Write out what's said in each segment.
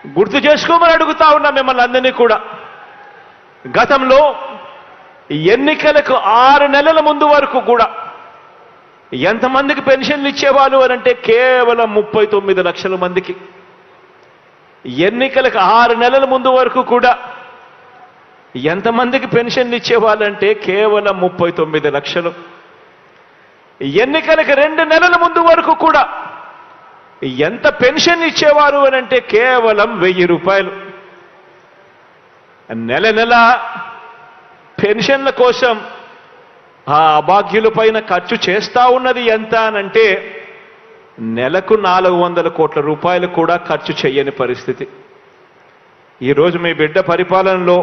గుర్తు చేసుకోమని అడుగుతా ఉన్నా మిమ్మల్ని అందరినీ కూడా. గతంలో ఎన్నికలకు 6 నెలల ముందు వరకు కూడా ఎంతమందికి పెన్షన్లు ఇచ్చేవాళ్ళు అని అంటే కేవలం 39 లక్షల మందికి. ఎన్నికలకు 6 నెలల ముందు వరకు కూడా ఎంతమందికి పెన్షన్లు ఇచ్చేవాళ్ళంటే కేవలం 39 లక్షలు. ఎన్నికలకు 2 నెలల ముందు వరకు కూడా ఎంత పెన్షన్ ఇచ్చేవారు అని అంటే కేవలం 1000 రూపాయలు. నెల నెల పెన్షన్ల కోసం ఆ అభాగ్యుల పైన ఖర్చు చేస్తా ఉన్నది ఎంత అనంటే నెలకు 400 కోట్ల రూపాయలు కూడా ఖర్చు చేయని పరిస్థితి. ఈరోజు మీ బిడ్డ పరిపాలనలో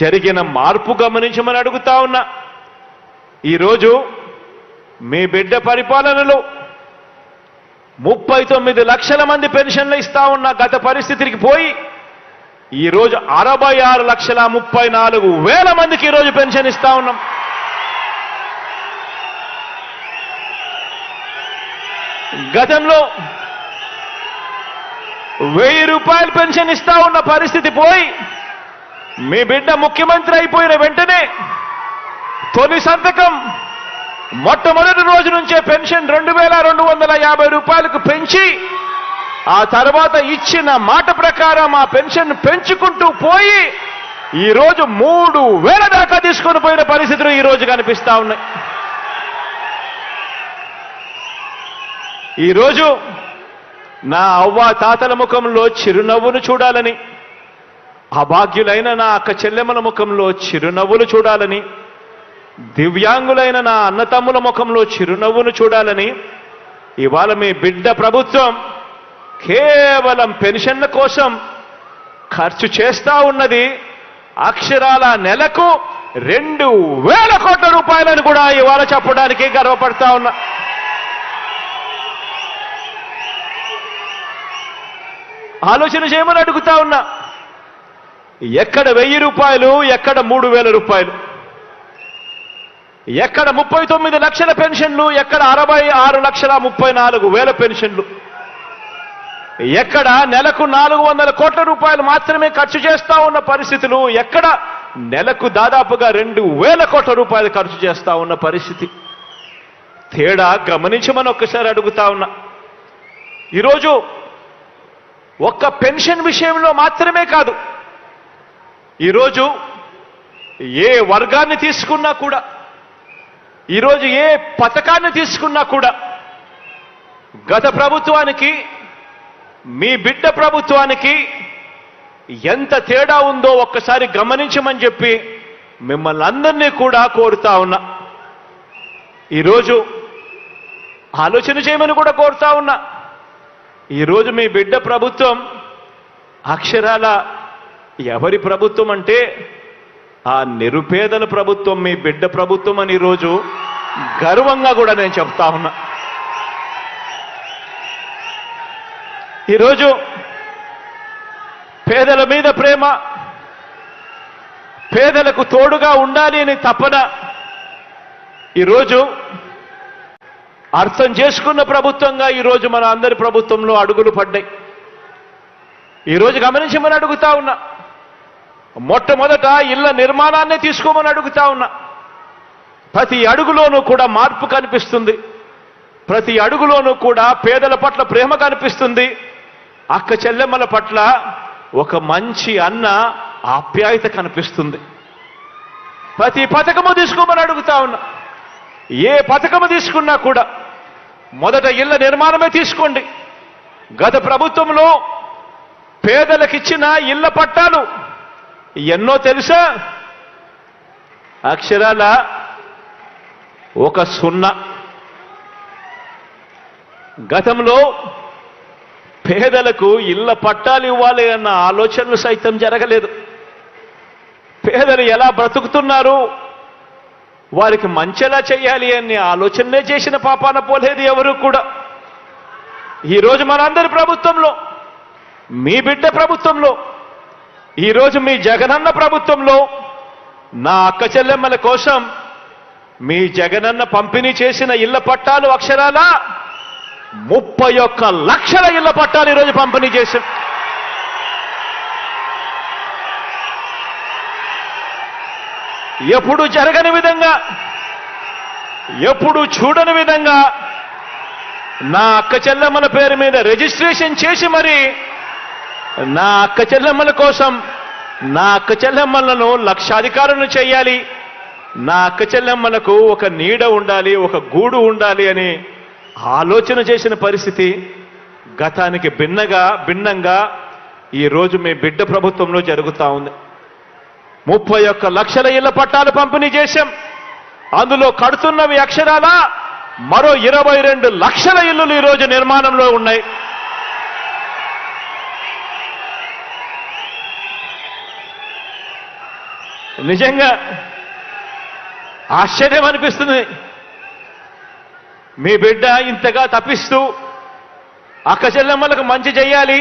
జరిగిన మార్పు గమనించమని అడుగుతా ఉన్నా. ఈరోజు మీ బిడ్డ పరిపాలనలో 39 లక్షల మంది పెన్షన్లు ఇస్తా ఉన్న గత పరిస్థితికి పోయి ఈరోజు 66,34,000 మందికి ఈరోజు పెన్షన్ ఇస్తా ఉన్నాం. గతంలో 1000 రూపాయలు పెన్షన్ ఇస్తా ఉన్న పరిస్థితి పోయి మీ బిడ్డ ముఖ్యమంత్రి అయిపోయిన వెంటనే తొలి సంతకం మొట్టమొదటి రోజు నుంచే పెన్షన్ 2,250 రూపాయలకు పెంచి ఆ తర్వాత ఇచ్చిన మాట ప్రకారం ఆ పెన్షన్ పెంచుకుంటూ పోయి ఈరోజు 3,000 దాకా తీసుకొని పోయిన పరిస్థితులు ఈరోజు కనిపిస్తా ఉన్నాయి. ఈరోజు నా అవ్వ తాతల ముఖంలో చిరునవ్వును చూడాలని, అభాగ్యులైన నా అక్క చెల్లెమ్మల ముఖంలో చిరునవ్వులు చూడాలని, దివ్యాంగులైన నా అన్నతమ్ముల ముఖంలో చిరునవ్వును చూడాలని ఇవాళ మీ బిడ్డ ప్రభుత్వం కేవలం పెన్షన్ల కోసం ఖర్చు చేస్తా ఉన్నది అక్షరాల నెలకు 2,000 కోట్ల రూపాయలను కూడా ఇవాళ చెప్పడానికి గర్వపడతా ఉన్నా. ఆలోచన చేయమని అడుగుతా ఉన్నా. ఎక్కడ 1000 రూపాయలు, ఎక్కడ 3,000 రూపాయలు, ఎక్కడ 39 లక్షల పెన్షన్లు, ఎక్కడ 66,34,000 పెన్షన్లు, ఎక్కడ నెలకు 400 కోట్ల రూపాయలు మాత్రమే ఖర్చు చేస్తా ఉన్న పరిస్థితులు, ఎక్కడ నెలకు దాదాపుగా 2,000 కోట్ల రూపాయలు ఖర్చు చేస్తా ఉన్న పరిస్థితి. తేడా గమనించమని ఒక్కసారి అడుగుతా ఉన్నా. ఈరోజు ఒక్క పెన్షన్ విషయంలో మాత్రమే కాదు, ఈరోజు ఏ వర్గాన్ని తీసుకున్నా కూడా, ఈరోజు ఏ పథకాన్ని తీసుకున్నా కూడా గత ప్రభుత్వానికి మీ బిడ్డ ప్రభుత్వానికి ఎంత తేడా ఉందో ఒక్కసారి గమనించమని చెప్పి మిమ్మల్ని అందరినీ కూడా కోరుతా ఉన్నా. ఈరోజు ఆలోచన చేయమని కూడా కోరుతా ఉన్నా. ఈరోజు మీ బిడ్డ ప్రభుత్వం అక్షరాల ఎవరి ప్రభుత్వం అంటే ఆ నిరుపేదల ప్రభుత్వం, మీ బిడ్డ ప్రభుత్వం అని ఈరోజు గర్వంగా కూడా నేను చెప్తా ఉన్నా. ఈరోజు పేదల మీద ప్రేమ, పేదలకు తోడుగా ఉండాలి అని తపన ఈరోజు అర్థం చేసుకున్న ప్రభుత్వంగా ఈరోజు మన అందరి ప్రభుత్వంలో అడుగులు పడ్డాయి. ఈరోజు గమనించమని అడుగుతా ఉన్నా. మొట్టమొదట ఇళ్ల నిర్మాణాన్ని తీసుకోమని అడుగుతా ఉన్నా. ప్రతి అడుగులోనూ కూడా మార్పు కనిపిస్తుంది. ప్రతి అడుగులోనూ కూడా పేదల పట్ల ప్రేమ కనిపిస్తుంది. అక్క చెల్లెమ్మల పట్ల ఒక మంచి అన్న ఆప్యాయత కనిపిస్తుంది. ప్రతి పథకము తీసుకోమని అడుగుతా ఉన్నా. ఏ పథకము తీసుకున్నా కూడా మొదట ఇళ్ల నిర్మాణమే తీసుకోండి. గత ప్రభుత్వంలో పేదలకిచ్చిన ఇళ్ల పట్టాలు ఎన్నో తెలుసా? అక్షరాల ఒక 0. గతంలో పేదలకు ఇళ్ల పట్టాలు ఇవ్వాలి అన్న ఆలోచనలు సైతం జరగలేదు. పేదలు ఎలా బ్రతుకుతున్నారు, వారికి మంచెలా చేయాలి అనే ఆలోచనే చేసిన పాపాన పోలేదు ఎవరు కూడా. ఈరోజు మనందరి ప్రభుత్వంలో, మీ బిడ్డ ప్రభుత్వంలో, ఈరోజు మీ జగనన్న ప్రభుత్వంలో నా అక్క చెల్లెమ్మల కోసం మీ జగనన్న పంపిణీ చేసిన ఇళ్ల పట్టాలు అక్షరాల 31 లక్షల ఇళ్ల పట్టాలు ఈరోజు పంపిణీ చేశాం. ఎప్పుడు జరగని విధంగా, ఎప్పుడు చూడని విధంగా నా అక్క చెల్లెమ్మల పేరు మీద రిజిస్ట్రేషన్ చేసి మరి నా అక్క చెల్లెమ్మల కోసం నా అక్క చెల్లెమ్మలను లక్షాధికారులను చేయాలి, నా అక్క చెల్లెమ్మలకు ఒక నీడ ఉండాలి, ఒక గూడు ఉండాలి అని ఆలోచన చేసిన పరిస్థితి గతానికి భిన్నంగా ఈరోజు మీ బిడ్డ ప్రభుత్వంలో జరుగుతూ ఉంది. 31 లక్షల ఇళ్ల పట్టాలు పంపిణీ చేశాం. అందులో కడుతున్నవి అక్షరాల మరో 22 లక్షల ఇళ్లు ఈరోజు నిర్మాణంలో ఉన్నాయి. నిజంగా ఆశ్చర్యం అనిపిస్తుంది. మీ బిడ్డ ఇంతగా తప్పిస్తూ అక్క చెల్లెమ్మలకు మంచి చేయాలి,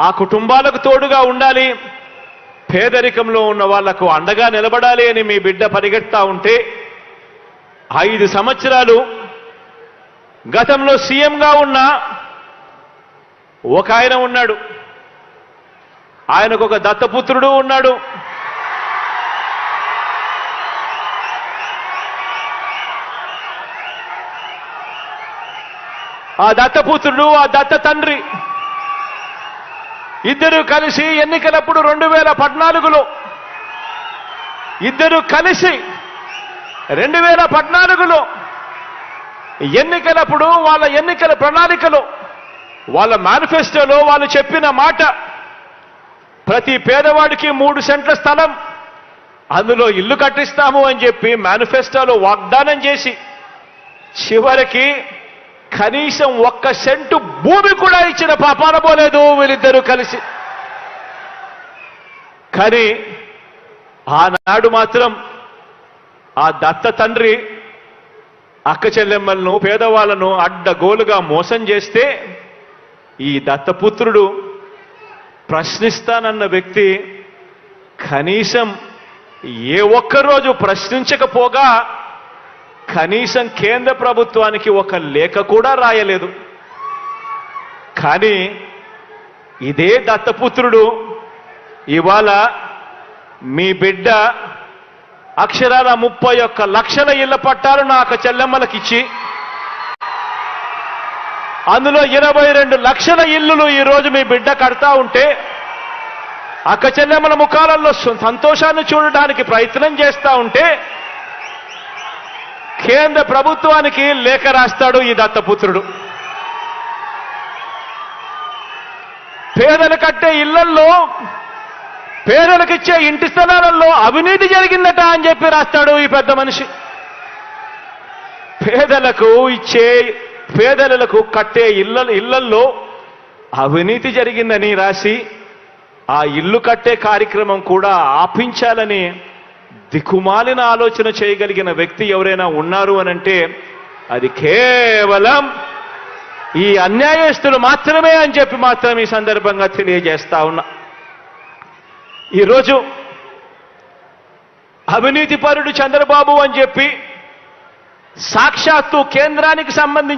ఆ కుటుంబాలకు తోడుగా ఉండాలి, పేదరికంలో ఉన్న వాళ్లకు అండగా నిలబడాలి అని మీ బిడ్డ పరిగెత్తా ఉంటే 5 సంవత్సరాలు గతంలో సీఎంగా ఉన్న ఒక ఆయన ఉన్నాడు. ఆయనకు ఒక దత్తపుత్రుడు ఉన్నాడు. ఆ దత్తపుత్రుడు, ఆ దత్త తండ్రి ఇద్దరు కలిసి ఎన్నికలప్పుడు 2014లో ఇద్దరు కలిసి 2014లో ఎన్నికలప్పుడు వాళ్ళ ఎన్నికల ప్రణాళికలో, వాళ్ళ మేనిఫెస్టోలో వాళ్ళు చెప్పిన మాట, ప్రతి పేదవాడికి 3 సెంట్ల స్థలం, అందులో ఇల్లు కట్టిస్తాము అని చెప్పి మేనిఫెస్టోలో వాగ్దానం చేసి చివరికి కనీసం 1 సెంటు భూమి కూడా ఇచ్చిన పాపాన పోలేదు వీళ్ళిద్దరూ కలిసి. కానీ ఆనాడు మాత్రం ఆ దత్త తండ్రి అక్క చెల్లెమ్మలను, పేదవాళ్లను అడ్డగోలుగా మోసం చేస్తే ఈ దత్తపుత్రుడు ప్రశ్నిస్తానన్న వ్యక్తి కనీసం ఏ ఒక్కరోజు ప్రశ్నించకపోగా కనీసం కేంద్ర ప్రభుత్వానికి ఒక లేఖ కూడా రాయలేదు. కానీ ఇదే దత్తపుత్రుడు ఇవాళ మీ బిడ్డ అక్షరాల 31 లక్షల ఇళ్ల పట్టాలు నా అక్క చెల్లెమ్మలకిచ్చి అందులో 22 లక్షల ఇల్లులు ఈరోజు మీ బిడ్డ కడతా ఉంటే అక్క చెల్లెమ్మల ముఖాలలో సంతోషాన్ని చూడడానికి ప్రయత్నం చేస్తా ఉంటే కేంద్ర ప్రభుత్వానికి లేఖ రాస్తాడు ఈ దత్తపుత్రుడు. పేదలు కట్టే ఇళ్లల్లో, పేదలకిచ్చే ఇంటి స్థలాలలో అవినీతి జరిగిందట అని చెప్పి రాస్తాడు ఈ పెద్ద మనిషి. పేదలకు కట్టే ఇళ్లల్లో అవినీతి జరిగిందని రాసి ఆ ఇల్లు కట్టే కార్యక్రమం కూడా ఆపించాలని దిక్కుమాలిన ఆలోచన చేయగలిగిన వ్యక్తి ఎవరైనా ఉన్నారు అనంటే అది కేవలం ఈ అన్యాయస్తులు మాత్రమే అని చెప్పి మాత్రం ఈ సందర్భంగా తెలియజేస్తా ఉన్నా. ఈరోజు అవినీతిపరుడు చంద్రబాబు అని చెప్పి సాక్షాత్తు కేంద్రానికి సంబంధించి